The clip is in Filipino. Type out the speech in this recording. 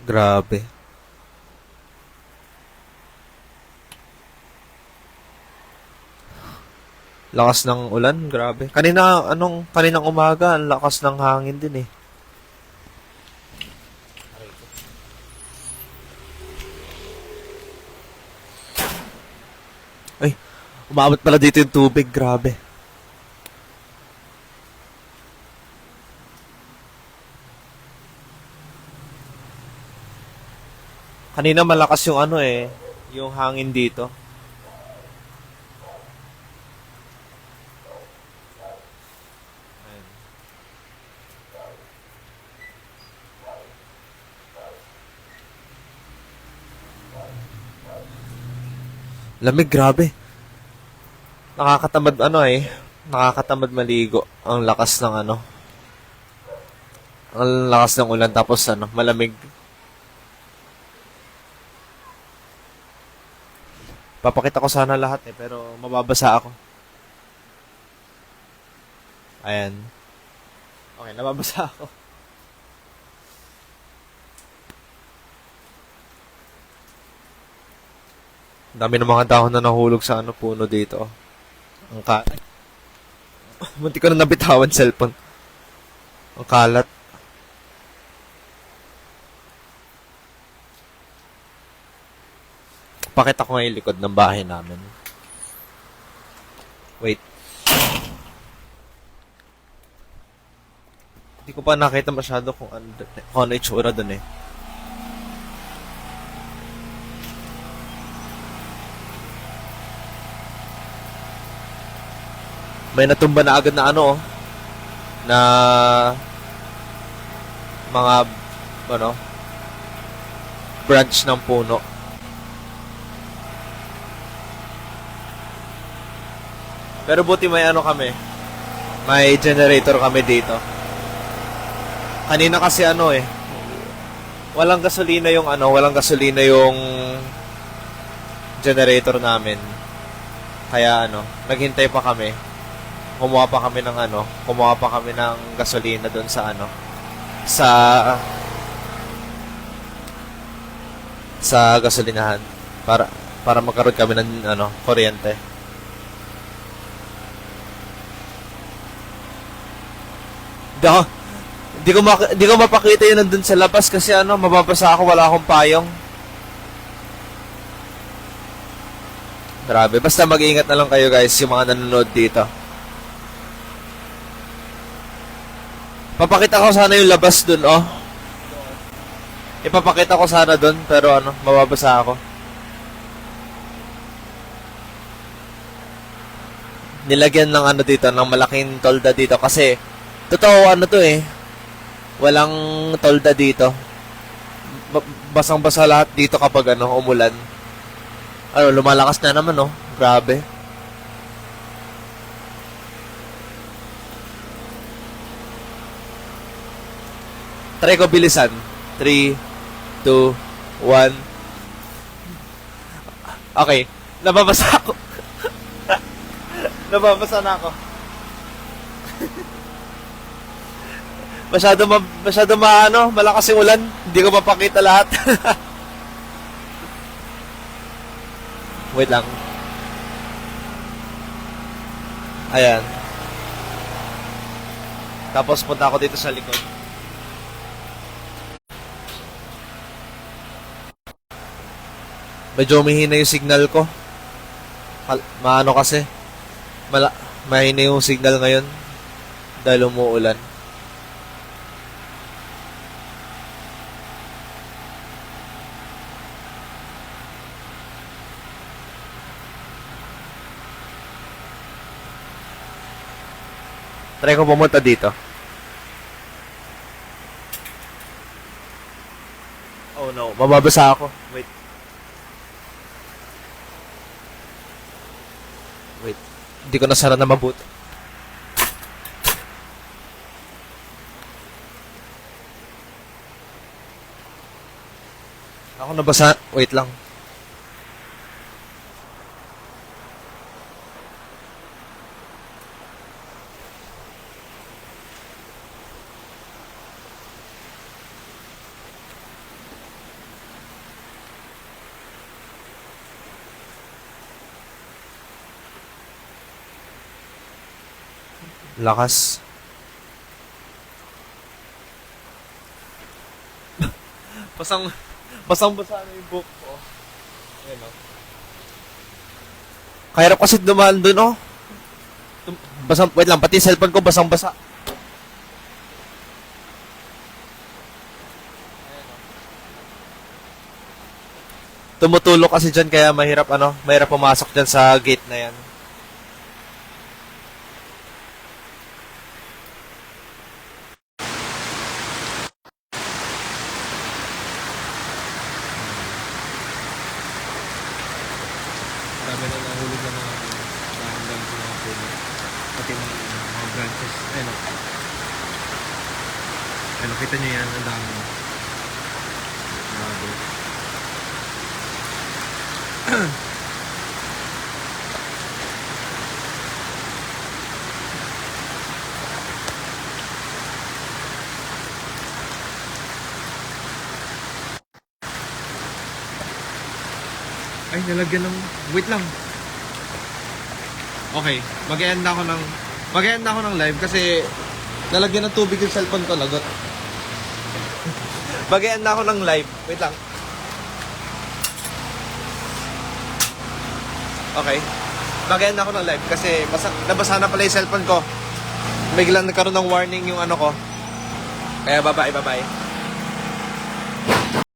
Grabe. Lakas ng ulan, grabe. Kaninang umaga, ang lakas ng hangin din eh. Ay, umabot pala dito yung tubig, grabe. Kanina malakas yung yung hangin dito. Lamig, grabe. Nakakatamad nakakatamad maligo. Ang lakas ng ulan tapos malamig. Papakita ko sana lahat pero mababasa ako. Ayan. Okay, nababasa ako. Ang dami ng mga dahon na nahulog sa puno dito. Ang kalat. Munti ko na nabitawan cellphone. Ang kalat. Pakita ko nga yung likod ng bahay namin. Wait. Hindi ko pa nakita masyado kung ano itsura dun eh. May natumba na agad na na mga ano branch ng puno. Pero buti may may generator kami dito. Kanina kasi walang gasolina yung generator namin. Kaya naghintay pa kami. Kumuha pa kami ng gasolina doon sa sa gasolinahan para magkaroon kami ng kuryente. Di ko mapakita yun nandun sa labas kasi mababasa ako, wala akong payong. Grabe, basta mag-iingat na lang kayo guys, yung mga nanonood dito. Papakita ko sana yung labas dun, Ipapakita ko sana dun, pero mababasa ako. Nilagyan ng dito, ng malaking tolda dito kasi totoo walang tolda dito. Basang-basa lahat dito kapag umulan. Lumalakas na naman, Grabe. Try ko bilisan. 3, 2, 1. Okay. Nababasa ako. Nababasa na ako. Masyado malakas yung ulan. Hindi ko mapakita lahat. Wait lang. Ayan. Tapos punta ako dito sa likod. Medyo mahina yung signal ko. Kasi. Mahina yung signal ngayon. Dahil umuulan. Try ko pumunta dito. Oh no, mababasa ako. Wait. Hindi ko nasara na mabuti. Ako nabasa. Wait lang. Lakas. Basang, basang-basa na yung book ko. Ayan, oh. Kahirap kasi dumaan dun, oh. Basang, wait lang, pati yung cellphone ko basang-basa. Tumutulog kasi dyan kaya mahirap mahirap pumasok dyan sa gate na yan. Marami na nahulog na mga dahon sa mga puno. Pati mga branches. Ayun o. Ayun, kita nyo yan, ang dami. Grabe. Ay, nalagyan ng... Wait lang. Okay, mag-e-end na ako ng live kasi nalagyan ng tubig yung cellphone ko, lagot. Mag-e-end na ako ng live. Wait lang. Okay. Mag-e-end na ako ng live kasi nabasa na pala yung cellphone ko. Biglang nagkaroon ng warning yung ano ko. Kaya bye-bye.